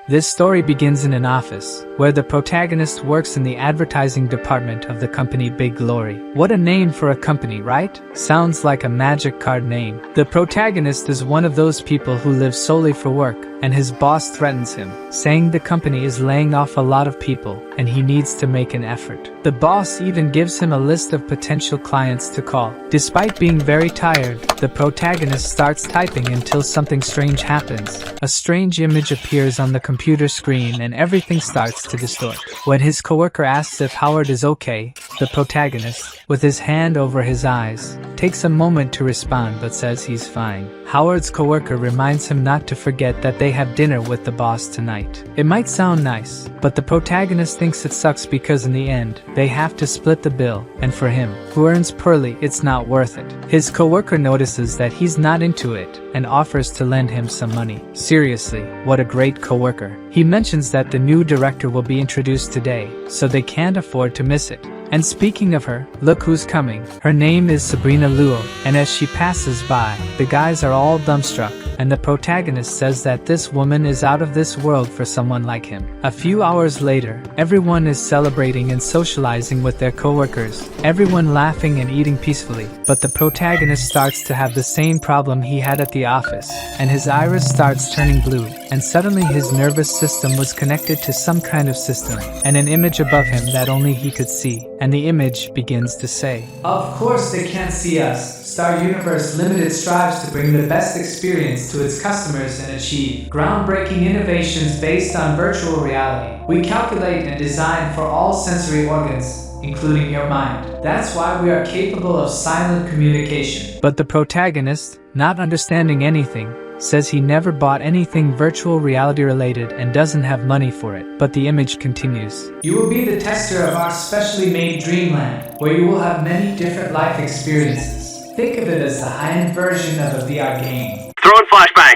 This story begins in an office, where the protagonist works in the advertising department of the company Big Glory. What a name for a company, right? Sounds like a magic card name. The protagonist is one of those people who live solely for work, and his boss threatens him, saying the company is laying off a lot of people, and he needs to make an effort. The boss even gives him a list of potential clients to call. Despite being very tired, the protagonist starts typing until something strange happens. A strange image appears on the computer screen and everything starts to distort. When his coworker asks if Howard is okay, the protagonist, with his hand over his eyes, takes a moment to respond but says he's fine. Howard's coworker reminds him not to forget that they have dinner with the boss tonight. It might sound nice, but the protagonist thinks it sucks because in the end, they have to split the bill, and for him, who earns poorly, it's not worth it. His coworker notices that he's not into it and offers to lend him some money. Seriously, what a great coworker. He mentions that the new director will be introduced today, so they can't afford to miss it. And speaking of her, look who's coming. Her name is Sabrina Luo, and as she passes by, the guys are all dumbstruck, and the protagonist says that this woman is out of this world for someone like him. A few hours later, everyone is celebrating and socializing with their coworkers, everyone laughing and eating peacefully, but the protagonist starts to have the same problem he had at the office, and his iris starts turning blue, and suddenly his nervous system was connected to some kind of system, and an image above him that only he could see. And the image begins to say, "Of course they can't see us. Star Universe Limited strives to bring the best experience to its customers and achieve groundbreaking innovations based on virtual reality. We calculate and design for all sensory organs, including your mind. That's why we are capable of silent communication." But the protagonist, not understanding anything, says he never bought anything virtual reality related and doesn't have money for it. But the image continues. "You will be the tester of our specially made dreamland, where you will have many different life experiences. Think of it as the high-end version of a VR game." Throwing flashbang.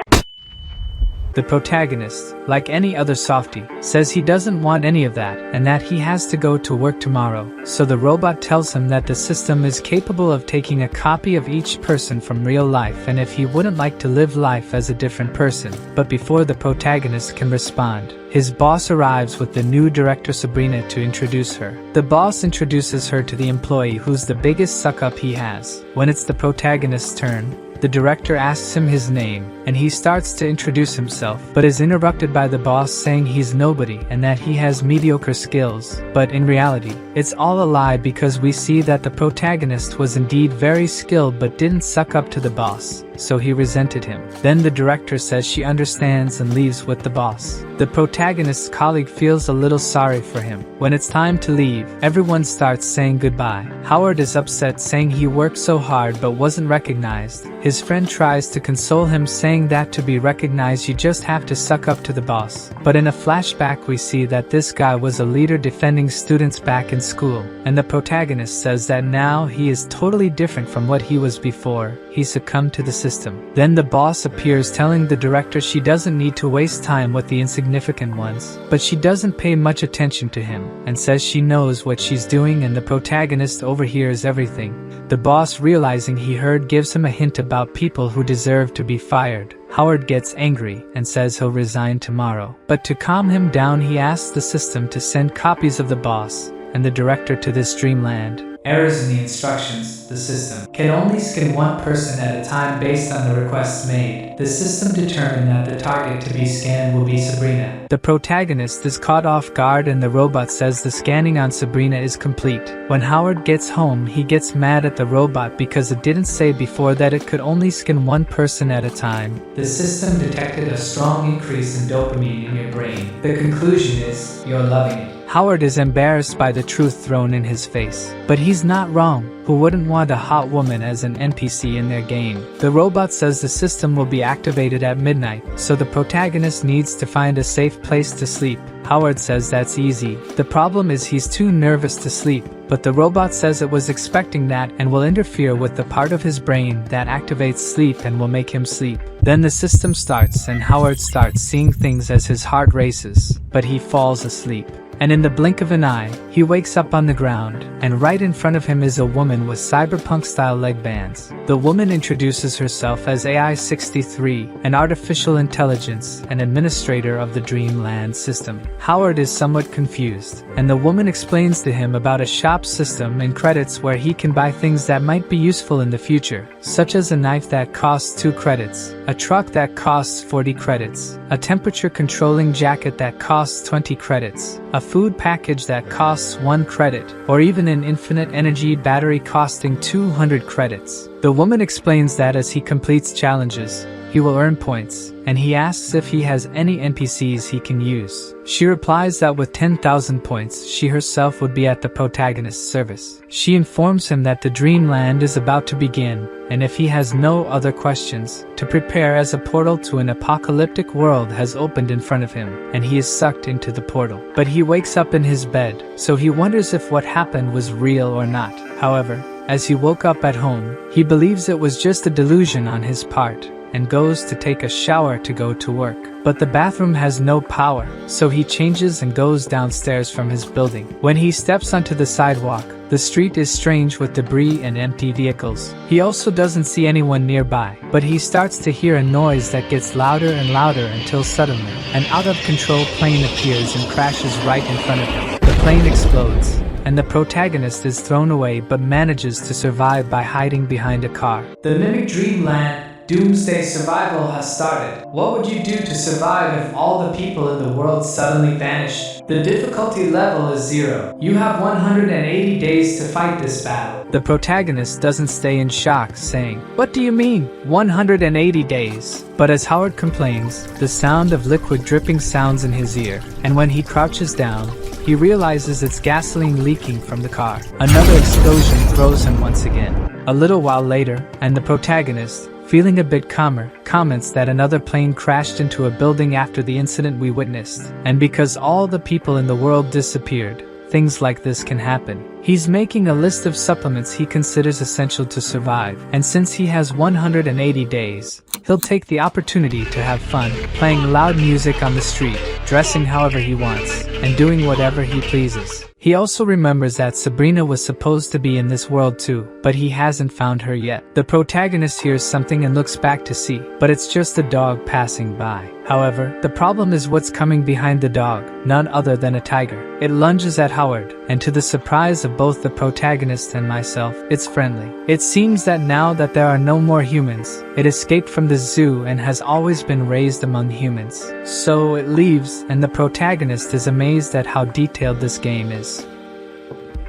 The protagonist, like any other softie, says he doesn't want any of that and that he has to go to work tomorrow. So the robot tells him that the system is capable of taking a copy of each person from real life and if he wouldn't like to live life as a different person. But before the protagonist can respond, his boss arrives with the new director Sabrina to introduce her. The boss introduces her to the employee who's the biggest suck-up he has. When it's the protagonist's turn, the director asks him his name, and he starts to introduce himself, but is interrupted by the boss saying he's nobody and that he has mediocre skills. But in reality, it's all a lie because we see that the protagonist was indeed very skilled but didn't suck up to the boss, so he resented him. Then the director says she understands and leaves with the boss. The protagonist's colleague feels a little sorry for him. When it's time to leave, everyone starts saying goodbye. Howard is upset saying he worked so hard but wasn't recognized. His friend tries to console him saying that to be recognized you just have to suck up to the boss. But in a flashback we see that this guy was a leader defending students back in school, and the protagonist says that now he is totally different from what he was before he succumbed to the system. Then the boss appears telling the director she doesn't need to waste time with the insignificant ones, but she doesn't pay much attention to him and says she knows what she's doing and the protagonist overhears everything. The boss, realizing he heard, gives him a hint about people who deserve to be fired. Howard gets angry and says he'll resign tomorrow. But to calm him down he asks the system to send copies of the boss and the director to this dreamland. Errors in the instructions. The system can only scan one person at a time based on the requests made. The system determined that the target to be scanned will be Sabrina. The protagonist is caught off guard and the robot says the scanning on Sabrina is complete. When Howard gets home, he gets mad at the robot because it didn't say before that it could only scan one person at a time. The system detected a strong increase in dopamine in your brain. The conclusion is, you're loving it. Howard is embarrassed by the truth thrown in his face. But he's not wrong. Who wouldn't want a hot woman as an NPC in their game? The robot says the system will be activated at midnight, so the protagonist needs to find a safe place to sleep. Howard says that's easy. The problem is he's too nervous to sleep, but the robot says it was expecting that and will interfere with the part of his brain that activates sleep and will make him sleep. Then the system starts and Howard starts seeing things as his heart races, but he falls asleep. and in the blink of an eye, he wakes up on the ground, and right in front of him is a woman with cyberpunk-style leg bands. The woman introduces herself as AI-63, an artificial intelligence and administrator of the Dreamland system. Howard is somewhat confused, and the woman explains to him about a shop system and credits where he can buy things that might be useful in the future, such as a knife that costs 2 credits, a truck that costs 40 credits, a temperature-controlling jacket that costs 20 credits, a food package that costs 1 credit, or even an infinite energy battery costing 200 credits. The woman explains that as he completes challenges, he will earn points, and he asks if he has any NPCs he can use. She replies that with 10,000 points, she herself would be at the protagonist's service. She informs him that the Dreamland is about to begin, and if he has no other questions, to prepare as a portal to an apocalyptic world has opened in front of him, and he is sucked into the portal. But he wakes up in his bed, so he wonders if what happened was real or not. However, as he woke up at home, he believes it was just a delusion on his part, and goes to take a shower to go to work. But the bathroom has no power, so he changes and goes downstairs from his building. When he steps onto the sidewalk, the street is strange with debris and empty vehicles. He also doesn't see anyone nearby, but he starts to hear a noise that gets louder and louder until suddenly, an out-of-control plane appears and crashes right in front of him. The plane explodes, and the protagonist is thrown away but manages to survive by hiding behind a car. The mimic Dreamland Doomsday survival has started. What would you do to survive if all the people in the world suddenly vanished? The difficulty level is 0. You have 180 days to fight this battle. The protagonist doesn't stay in shock, saying, "What do you mean, 180 days?" But as Howard complains, the sound of liquid dripping sounds in his ear, and when he crouches down, he realizes it's gasoline leaking from the car. Another explosion throws him once again. A little while later, and the protagonist, feeling a bit calmer, comments that another plane crashed into a building after the incident we witnessed. And because all the people in the world disappeared, things like this can happen. He's making a list of supplements he considers essential to survive, and since he has 180 days, he'll take the opportunity to have fun, playing loud music on the street, dressing however he wants, and doing whatever he pleases. He also remembers that Sabrina was supposed to be in this world too, but he hasn't found her yet. The protagonist hears something and looks back to see, but it's just a dog passing by. However, the problem is what's coming behind the dog, none other than a tiger. It lunges at Howard, and to the surprise of both the protagonist and myself, it's friendly. It seems that now that there are no more humans, it escaped from the zoo and has always been raised among humans. So it leaves, and the protagonist is amazed at how detailed this game is.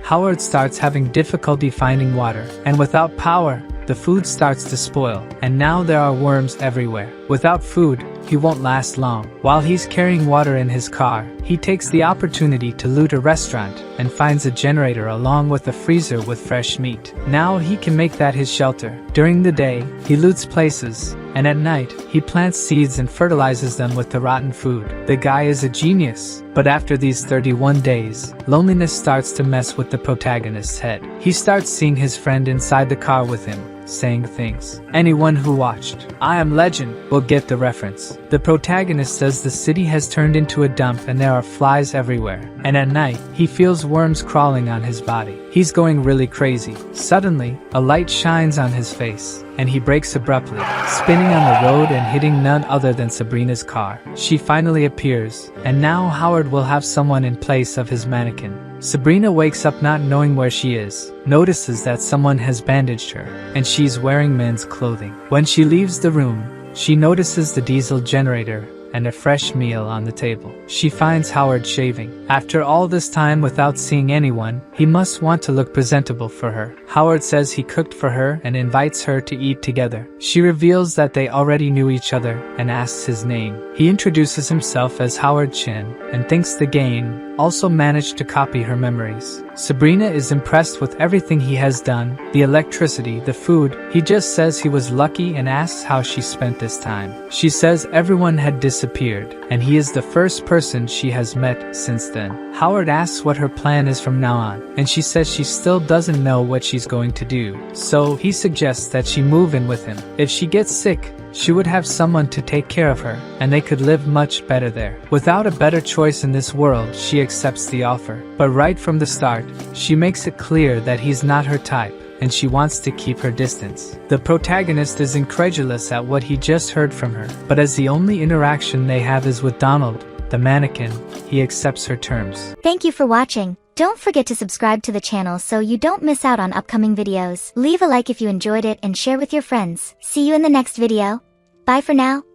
Howard starts having difficulty finding water, and without power, the food starts to spoil, and now there are worms everywhere. Without food, he won't last long. While he's carrying water in his car, he takes the opportunity to loot a restaurant and finds a generator along with a freezer with fresh meat. Now he can make that his shelter. During the day, he loots places, and at night, he plants seeds and fertilizes them with the rotten food. The guy is a genius, but after these 31 days, loneliness starts to mess with the protagonist's head. He starts seeing his friend inside the car with him, saying things. Anyone who watched I Am Legend will get the reference. The protagonist says the city has turned into a dump and there are flies everywhere, and at night, he feels worms crawling on his body. He's going really crazy. Suddenly, a light shines on his face, and he brakes abruptly, spinning on the road and hitting none other than Sabrina's car. She finally appears, and now Howard will have someone in place of his mannequin. Sabrina wakes up not knowing where she is, notices that someone has bandaged her, and she's wearing men's clothing. When she leaves the room, she notices the diesel generator and a fresh meal on the table. She finds Howard shaving. After all this time without seeing anyone, he must want to look presentable for her. Howard says he cooked for her and invites her to eat together. She reveals that they already knew each other and asks his name. He introduces himself as Howard Chin and thinks the game also managed to copy her memories. Sabrina is impressed with everything he has done, the electricity, the food. He just says he was lucky and asks how she spent this time. She says everyone had disappeared, and he is the first person she has met since then. Howard asks what her plan is from now on, and she says she still doesn't know what she's going to do. So he suggests that she move in with him. If she gets sick, she would have someone to take care of her, and they could live much better there. Without a better choice in this world, she accepts the offer. But right from the start, she makes it clear that he's not her type, and she wants to keep her distance. The protagonist is incredulous at what he just heard from her, but as the only interaction they have is with Donald, the mannequin, he accepts her terms. Thank you for watching. Don't forget to subscribe to the channel so you don't miss out on upcoming videos. Leave a like if you enjoyed it and share with your friends. See you in the next video. Bye for now.